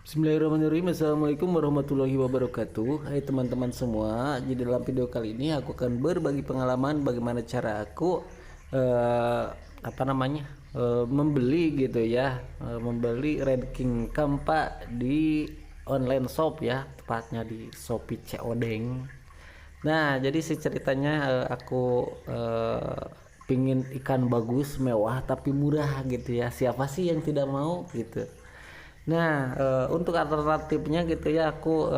Bismillahirrahmanirrahim. Assalamualaikum warahmatullahi wabarakatuh. Hai teman-teman semua. Jadi dalam video kali ini aku akan berbagi pengalaman bagaimana cara aku eh, membeli gitu ya, membeli Red King Kampa di online shop ya, tepatnya di Shopee Codeng. Nah, jadi si ceritanya aku pingin ikan bagus, mewah tapi murah gitu ya. Siapa sih yang tidak mau gitu. Nah, untuk alternatifnya gitu ya aku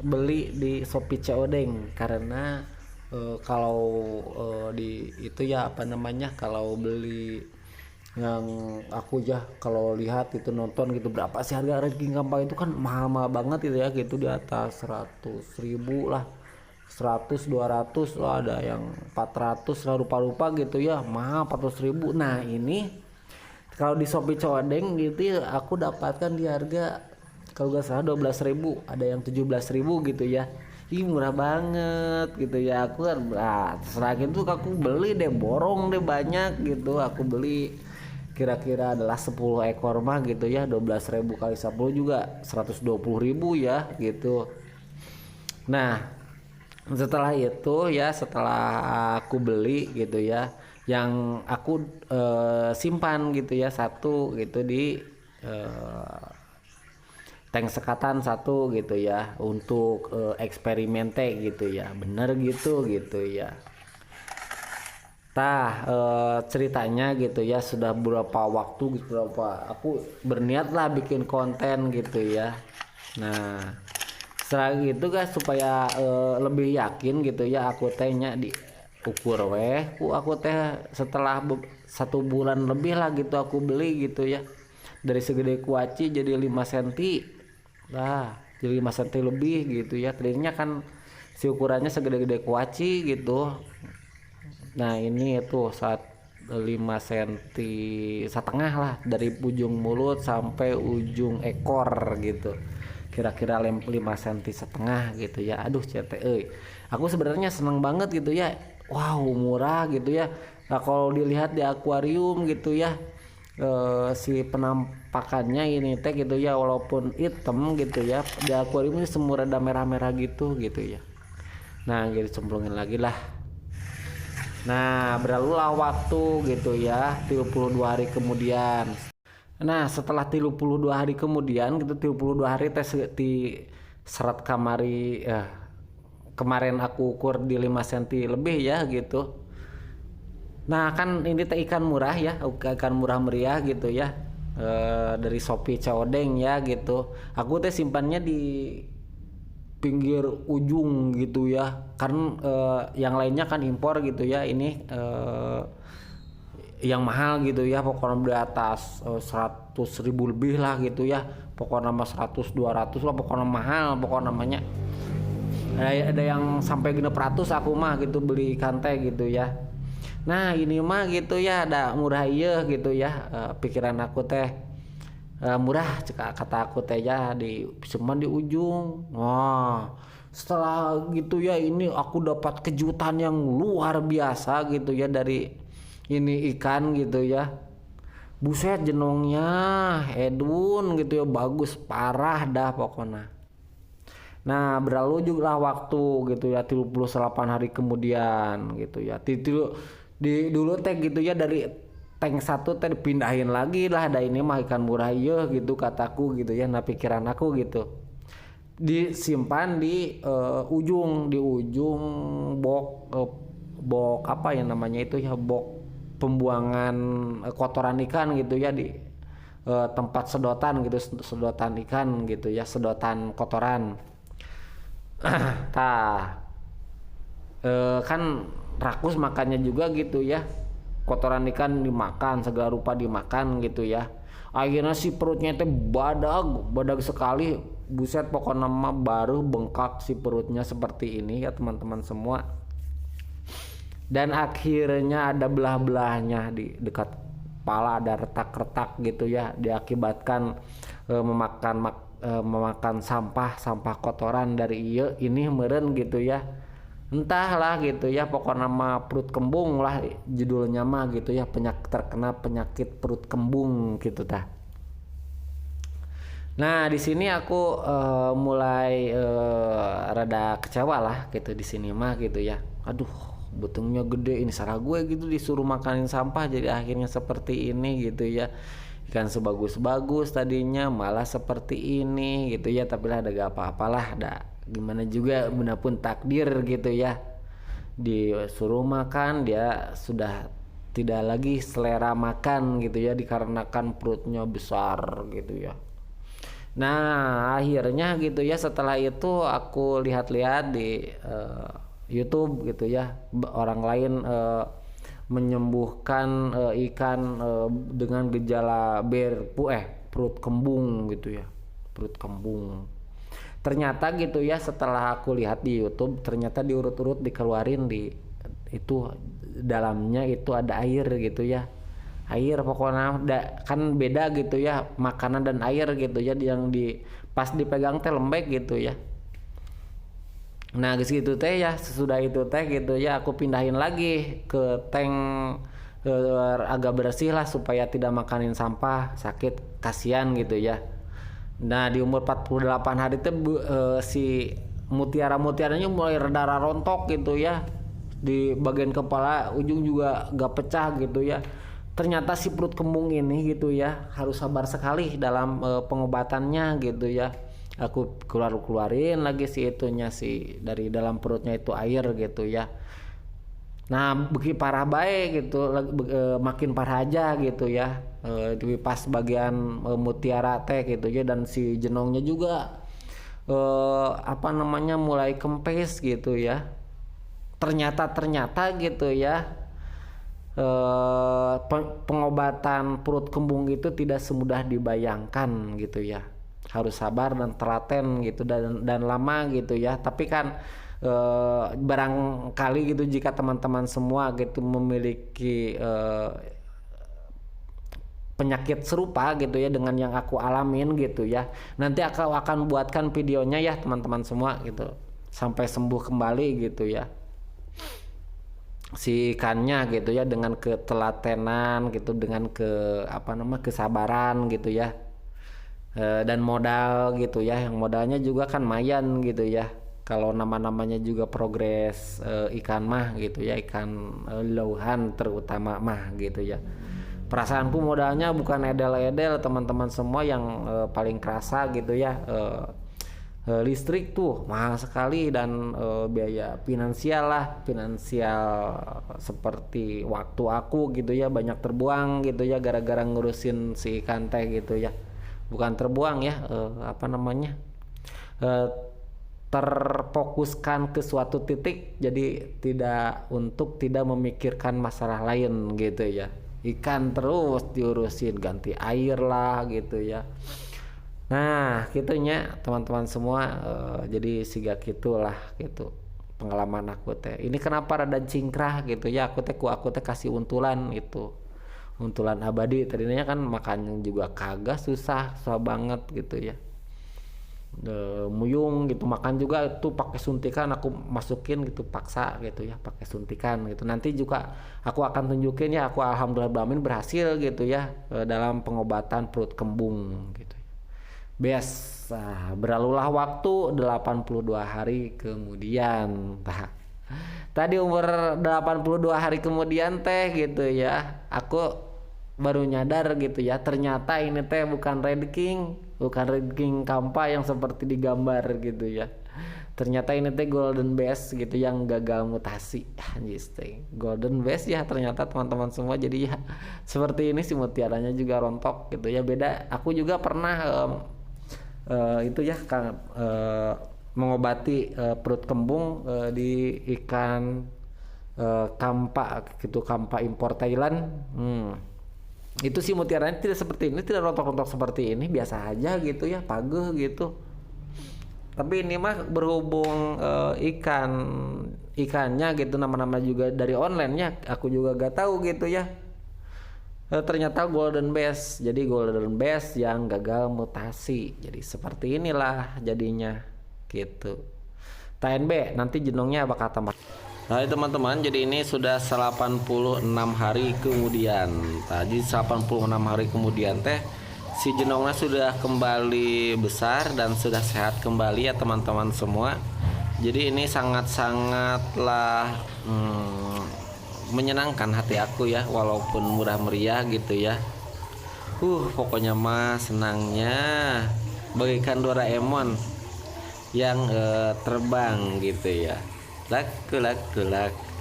beli di Shopee Codeng karena kalau di itu ya kalau beli yang aku ya kalau lihat itu nonton gitu berapa sih harga ranking gampang itu kan mahal-mahal banget gitu ya, gitu di atas 100.000 lah, 100 200 lah, ada yang 400 lah, rupa-rupa gitu ya, mahal 400.000. Nah ini kalau di Shopee Codeng gitu ya aku dapatkan di harga kalau nggak salah 12.000, ada yang 17.000 gitu ya. Ih, murah banget gitu ya. Aku kan terserah gitu, aku beli deh, borong deh banyak gitu. Aku beli kira-kira adalah 10 ekor mah gitu ya. 12.000 kali 10 juga 120.000 ya gitu. Nah, setelah itu ya, setelah aku beli gitu ya, yang aku simpan gitu ya satu gitu di eh, tank sekatan satu gitu ya untuk eksperimen teh gitu ya, bener gitu gitu ya. Ceritanya gitu ya, sudah beberapa waktu gitu, berapa aku berniat lah bikin konten gitu ya. Nah, setelah itu guys, supaya lebih yakin gitu ya, aku tehnya di ukur weh aku teh setelah 1 bulan lebih lah gitu aku beli gitu ya, dari segede kuaci jadi 5 cm lah, jadi 5 cm lebih gitu ya. Tadinya kan si ukurannya segede-gede kuaci gitu. Nah ini itu saat 5 cm setengah lah, dari ujung mulut sampai ujung ekor gitu, kira-kira 5 cm setengah gitu ya. Aduh CTE, aku sebenarnya seneng banget gitu ya, wow murah gitu ya. Nah kalau dilihat di akuarium gitu ya, si penampakannya ini teh gitu ya, walaupun hitam gitu ya, di akuarium ini semua rada merah-merah gitu gitu ya. Nah jadi cemplungin lagi lah. Nah, berlalulah waktu gitu ya, 32 hari kemudian. Nah, setelah 32 hari kemudian gitu, 32 hari tes di serat kamari kemarin aku ukur di 5 cm lebih ya gitu. Nah, kan ini teh ikan murah ya, ikan murah meriah gitu ya. Dari Shopee Codeng ya gitu. Aku teh simpannya di pinggir ujung gitu ya, kan yang lainnya kan impor gitu ya, ini yang mahal gitu ya, pokoknya di atas 100.000 lebih lah gitu ya, pokoknya nama 100 200 lah, pokoknya mahal pokoknya namanya. Ada yang sampai genep ratus aku mah gitu beli ikan teh gitu ya. Nah ini mah gitu ya, ada murah iya gitu ya. Pikiran aku teh murah kata aku teh ya, di cuman di ujung. Wah, setelah gitu ya, ini aku dapat kejutan yang luar biasa gitu ya dari ini ikan gitu ya. Buset jenongnya Edun gitu ya, bagus parah dah pokoknya. Nah berlalu juga waktu gitu ya, 38 hari kemudian gitu ya. Dulu teh gitu ya, dari tank satu teh dipindahin lagi lah, ada ini mah ikan murah iya gitu kataku gitu ya. Nah pikiran aku gitu, disimpan di ujung bok, bok apa ya namanya itu ya, bok pembuangan kotoran ikan gitu ya, di tempat sedotan gitu, sedotan ikan gitu ya, sedotan kotoran. Tah kan rakus makannya juga gitu ya, kotoran ikan dimakan, segala rupa dimakan gitu ya. Akhirnya si perutnya itu badag badag sekali, buset pokoknya mah baru bengkak si perutnya seperti ini ya teman-teman semua. Dan akhirnya ada belah-belahnya di dekat kepala, ada retak-retak gitu ya, diakibatkan memakan sampah kotoran dari ini meren gitu ya, entahlah gitu ya, pokoknya nama perut kembung lah judulnya mah gitu ya, terkena penyakit perut kembung gitu tah. Nah, di sini aku mulai rada kecewa lah gitu di sini mah gitu ya. Aduh, butungnya gede ini salah gue gitu disuruh makanin sampah jadi akhirnya seperti ini gitu ya. Ikan sebagus-bagus tadinya malah seperti ini gitu ya. Tapi lah ada gak apa-apalah, ada gimana juga benar pun takdir gitu ya. Disuruh makan dia sudah tidak lagi selera makan gitu ya dikarenakan perutnya besar gitu ya. Nah, akhirnya gitu ya setelah itu aku lihat-lihat di YouTube gitu ya, orang lain menyembuhkan ikan dengan gejala perut kembung gitu ya. Perut kembung. Ternyata gitu ya setelah aku lihat di YouTube, ternyata diurut-urut dikeluarin di itu dalamnya itu ada air gitu ya, air pokoknya kan beda gitu ya makanan dan air gitu ya, yang di pas dipegang teh lembek gitu ya. Nah geus gitu teh ya, sesudah itu teh gitu ya aku pindahin lagi ke tank agak bersih lah supaya tidak makanin sampah sakit kasihan gitu ya. Nah di umur 48 hari teh si mutiaranya mulai reda rontok gitu ya, di bagian kepala ujung juga gak pecah gitu ya. Ternyata si perut kembung ini gitu ya harus sabar sekali dalam pengobatannya gitu ya. Aku keluarin lagi si itunya si dari dalam perutnya itu air gitu ya. Nah beki parah baik gitu makin parah aja gitu ya di pas bagian mutiara teh gitu ya, dan si jenongnya juga apa namanya mulai kempes gitu ya. Ternyata gitu ya pengobatan perut kembung itu tidak semudah dibayangkan gitu ya, harus sabar dan telaten gitu dan lama gitu ya. Tapi kan barangkali gitu jika teman-teman semua gitu memiliki penyakit serupa gitu ya dengan yang aku alamin gitu ya, nanti aku akan buatkan videonya ya teman-teman semua gitu sampai sembuh kembali gitu ya si ikannya gitu ya, dengan ketelatenan gitu, dengan kesabaran gitu ya. Dan modal gitu ya, yang modalnya juga kan mayan gitu ya kalau nama-namanya juga progres ikan mah gitu ya, ikan lohan terutama mah gitu ya. Perasaanku modalnya bukan edel-edel teman-teman semua, yang paling kerasa gitu ya listrik tuh mahal sekali, dan biaya finansial seperti waktu aku gitu ya banyak terbuang gitu ya gara-gara ngurusin si ikan teh gitu ya. Bukan terbuang ya apa namanya terfokuskan ke suatu titik, jadi tidak memikirkan masalah lain gitu ya. Ikan terus diurusin, ganti air lah gitu ya. Nah gitunya teman-teman semua jadi siga gitulah gitu pengalaman aku teh. Ini kenapa rada cingkrah gitu ya, aku teh kasih untulan itu, untulan abadi. Tadinya kan makan juga kagak, susah banget gitu ya. Muyung gitu, makan juga itu pakai suntikan, aku masukin gitu paksa gitu ya pakai suntikan gitu. Nanti juga aku akan tunjukin ya, aku alhamdulillah berhasil gitu ya dalam pengobatan perut kembung gitu. Biasa berlalulah waktu 82 hari kemudian. Tadi umur 82 hari kemudian teh gitu ya, aku baru nyadar gitu ya, ternyata ini teh bukan Red King Kampa yang seperti digambar gitu ya. Ternyata ini teh Golden Bass gitu yang gagal mutasi. Anjis teh Golden Bass ya ternyata teman-teman semua. Jadi ya seperti ini si mutiaranya juga rontok gitu ya, beda. Aku juga pernah itu ya mengobati perut kembung di ikan kampa gitu, kampa impor Thailand. Itu sih mutiaranya tidak seperti ini, tidak rontok-rontok seperti ini, biasa aja gitu ya, pageh gitu. Tapi ini mah berhubung ikannya gitu, nama-nama juga dari online ya, aku juga gak tahu gitu ya. Ternyata Golden Bass, jadi Golden Bass yang gagal mutasi, jadi seperti inilah jadinya gitu. TNB nanti jenongnya bakal tambah. Nah teman-teman, jadi ini sudah 86 hari kemudian. Tadi 86 hari kemudian teh si jenongnya sudah kembali besar dan sudah sehat kembali ya teman-teman semua. Jadi ini sangat-sangatlah menyenangkan hati aku ya, walaupun murah meriah gitu ya. Pokoknya mah senangnya bagaikan Doraemon yang terbang gitu ya. Lak,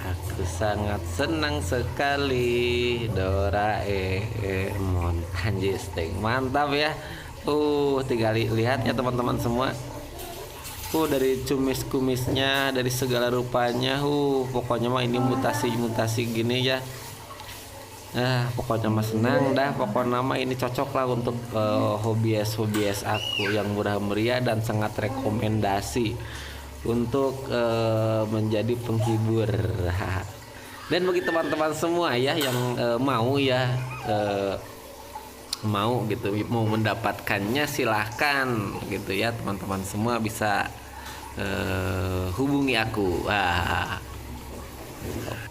aku sangat senang sekali Doraemon. Anjir, mantap ya. Tinggal lihat ya teman-teman semua. Dari kumis-kumisnya, dari segala rupanya. Pokoknya mah ini mutasi-mutasi gini ya. Pokoknya mah senang dah. Pokoknya mah ini cocok lah untuk hobies aku yang murah meriah dan sangat rekomendasi untuk menjadi penghibur. Dan bagi teman-teman semua ya yang mau ya mau gitu, mau mendapatkannya silahkan gitu ya, teman-teman semua bisa hubungi aku.